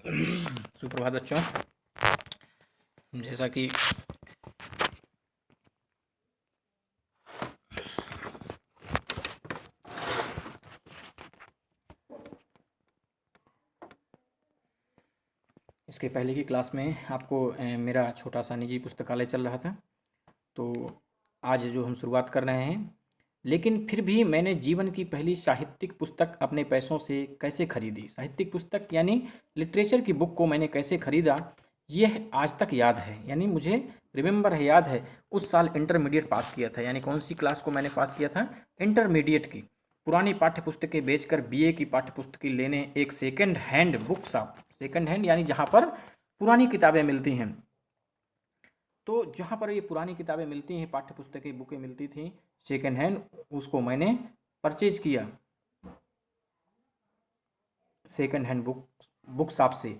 सुप्रभात बच्चों। जैसा कि इसके पहले की क्लास में आपको मेरा छोटा सा निजी पुस्तकालय चल रहा था, तो आज जो हम शुरुआत कर रहे हैं, लेकिन फिर भी मैंने जीवन की पहली साहित्यिक पुस्तक अपने पैसों से कैसे खरीदी। साहित्यिक पुस्तक यानी लिटरेचर की बुक को मैंने कैसे खरीदा, यह आज तक याद है। यानी मुझे रिमेंबर है, याद है। उस साल इंटरमीडिएट पास किया था। यानी कौन सी क्लास को मैंने पास किया था? इंटरमीडिएट की। पुरानी पाठ्य पुस्तकें बेचकर बीए की पाठ्य पुस्तकें लेने एक second hand book shop, second hand यानी जहाँ पर पुरानी किताबें मिलती हैं, तो जहाँ पर ये पुरानी किताबें मिलती हैं, पाठ्य पुस्तकें बुकें मिलती थी सेकंड हैंड, उसको मैंने परचेज किया सेकंड हैंड बुक शॉप से।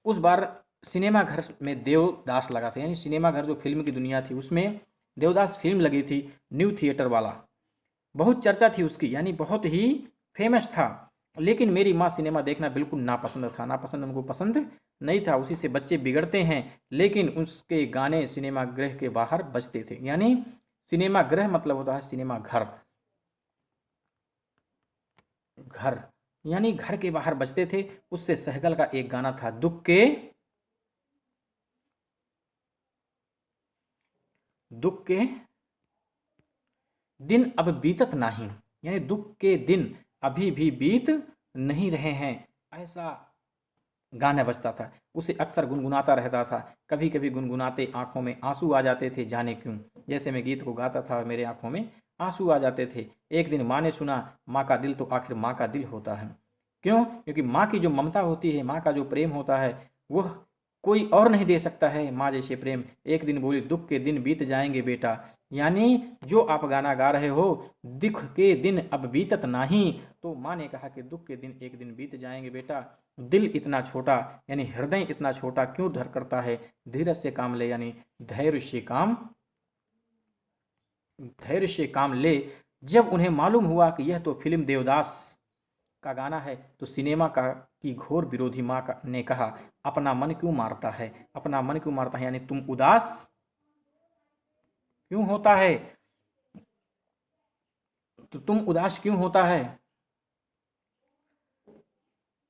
उस बार सिनेमा घर में देवदास लगा था। यानी सिनेमा घर जो फिल्म की दुनिया थी, उसमें देवदास फिल्म लगी थी, न्यू थिएटर वाला। बहुत चर्चा थी उसकी, यानी बहुत ही फेमस था। लेकिन मेरी माँ सिनेमा देखना बिल्कुल नापसंद था, नापसंद, उनको पसंद नहीं था। उसी से बच्चे बिगड़ते हैं। लेकिन उसके गाने सिनेमा गृह के बाहर बजते थे। यानी सिनेमा गृह मतलब होता है सिनेमा घर, घर यानी घर के बाहर बजते थे। उससे सहगल का एक गाना था, दुख के दिन अब बीतत नाही। यानी दुख के दिन अभी भी बीत नहीं रहे हैं, ऐसा गाना बजता था। उसे अक्सर गुनगुनाता रहता था। कभी कभी गुनगुनाते आंखों में आंसू आ जाते थे, जाने क्यों। जैसे मैं गीत को गाता था, मेरे आंखों में आंसू आ जाते थे। एक दिन माँ ने सुना, माँ का दिल तो आखिर माँ का दिल होता है। क्यों? क्योंकि माँ की जो ममता होती है, माँ का जो प्रेम होता है, वह कोई और नहीं दे सकता है माँ जैसे प्रेम। एक दिन बोली, दुख के दिन बीत जाएंगे बेटा। यानी जो आप गाना गा रहे हो, दुख के दिन अब बीतत नहीं, तो माँ ने कहा कि दुख के दिन एक दिन बीत जाएंगे बेटा। दिल इतना छोटा, यानी हृदय इतना छोटा क्यों धर करता है। धीरज से काम ले, यानी धैर्य से काम ले। जब उन्हें मालूम हुआ कि यह तो फिल्म देवदास का गाना है, तो सिनेमा का की घोर विरोधी माँ ने कहा, अपना मन क्यों मारता है, अपना मन क्यों मारता है, यानी तुम उदास क्यों होता है, तो तुम उदास क्यों होता है।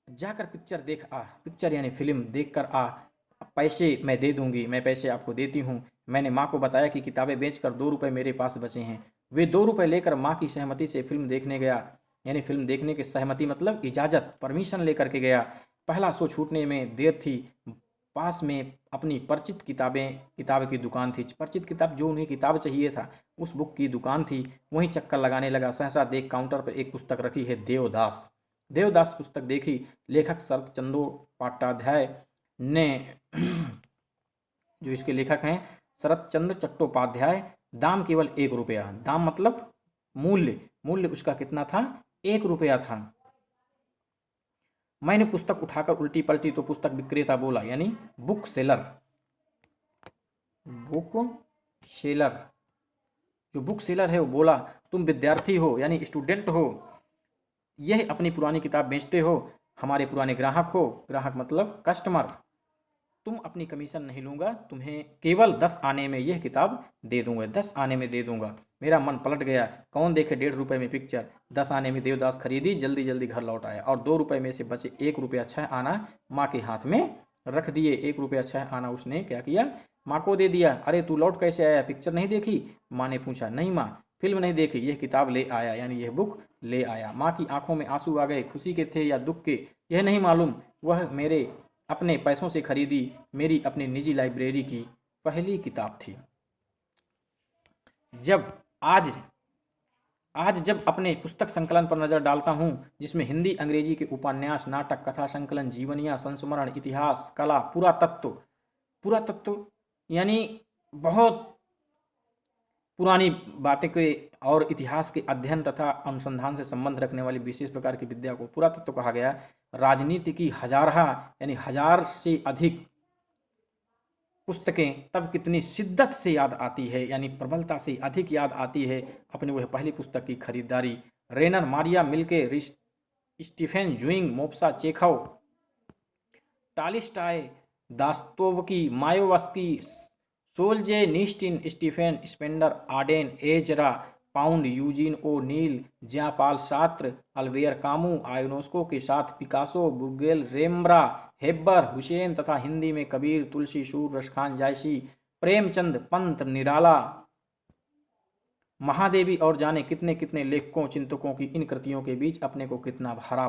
जाकर पिक्चर देख आ, पिक्चर यानी फिल्म देख कर आ, पैसे मैं दे दूंगी, मैं पैसे आपको देती हूँ। मैंने माँ को बताया कि किताबें बेचकर 2 रुपये मेरे पास बचे हैं। वे 2 रुपये लेकर माँ की सहमति से फिल्म देखने गया। यानी फिल्म देखने की सहमति मतलब इजाज़त, परमिशन लेकर के गया। पहला शो छूटने में देर थी। पास में अपनी परिचित किताब की दुकान थी। परिचित किताब, जो उन्हें किताब चाहिए था, उस बुक की दुकान थी। वहीं चक्कर लगाने लगा। सहसा देख काउंटर पर एक पुस्तक रखी है, देवदास। देवदास पुस्तक देखी। लेखक शरत चट्टोपाध्याय ने जो इसके लेखक हैं, शरत चंद्र चट्टोपाध्याय। दाम केवल 1 रुपया। दाम मतलब मूल्य, मूल्य उसका कितना था? 1 रुपया था। मैंने पुस्तक उठाकर उल्टी पलटी तो पुस्तक विक्रेता बोला, यानी बुक सेलर, बुक सेलर, जो बुक सेलर है वो बोला, तुम विद्यार्थी हो यानी स्टूडेंट हो, यह अपनी पुरानी किताब बेचते हो, हमारे पुराने ग्राहक हो। ग्राहक मतलब कस्टमर। तुम अपनी कमीशन नहीं लूँगा, तुम्हें केवल 10 आने में यह किताब दे दूंगा, 10 आने में दे दूंगा। मेरा मन पलट गया। कौन देखे 1.5 रुपये में पिक्चर। 10 आने में देवदास खरीदी, जल्दी जल्दी घर लौट आया और 2 रुपये में से बचे 1 रुपया 6 आना माँ के हाथ में रख दिए। 1 रुपया 6 आना उसने क्या किया? माँ को दे दिया। अरे तू लौट कैसे आया, पिक्चर नहीं देखी? माँ ने पूछा। नहीं माँ, फिल्म नहीं देखी, यह किताब ले आया, यानी यह बुक ले आया। माँ की आंखों में आंसू आ गए। खुशी के थे या दुख के, यह नहीं मालूम। वह मेरे अपने पैसों से खरीदी मेरी अपनी निजी लाइब्रेरी की पहली किताब थी। जब आज आज जब अपने पुस्तक संकलन पर नज़र डालता हूँ, जिसमें हिंदी अंग्रेजी के उपन्यास, नाटक, कथा संकलन, जीवनियाँ, संस्मरण, इतिहास, कला, पुरातत्व यानी बहुत पुरानी बातें के और इतिहास के अध्ययन तथा अनुसंधान से संबंध रखने वाली विशेष प्रकार की विद्या को पुरातत्व कहा गया। राजनीति की हजारहा यानी 1000 से अधिक पुस्तकें तब कितनी शिद्दत से याद आती है, यानी प्रबलता से अधिक याद आती है अपनी वह पहली पुस्तक की खरीदारी। Rainer Maria Rilke, Stefan Zweig, Maupassant Chekhov, Tolstoy, Dostoevsky, Mayakovsky, Solzhenitsyn, Stephen Spender, Auden, Ezra Pound, Eugene O'Neill, Jean-Paul Sartre, Albert Camus, Ionesco के साथ Picasso, Brueghel, Rembrandt, Hebbar, Husain तथा हिंदी में कबीर, तुलसी, सूर, रसखान जायसी, प्रेमचंद, पंत, निराला, महादेवी और जाने कितने कितने लेखकों चिंतकों की इन कृतियों के बीच अपने को कितना हरा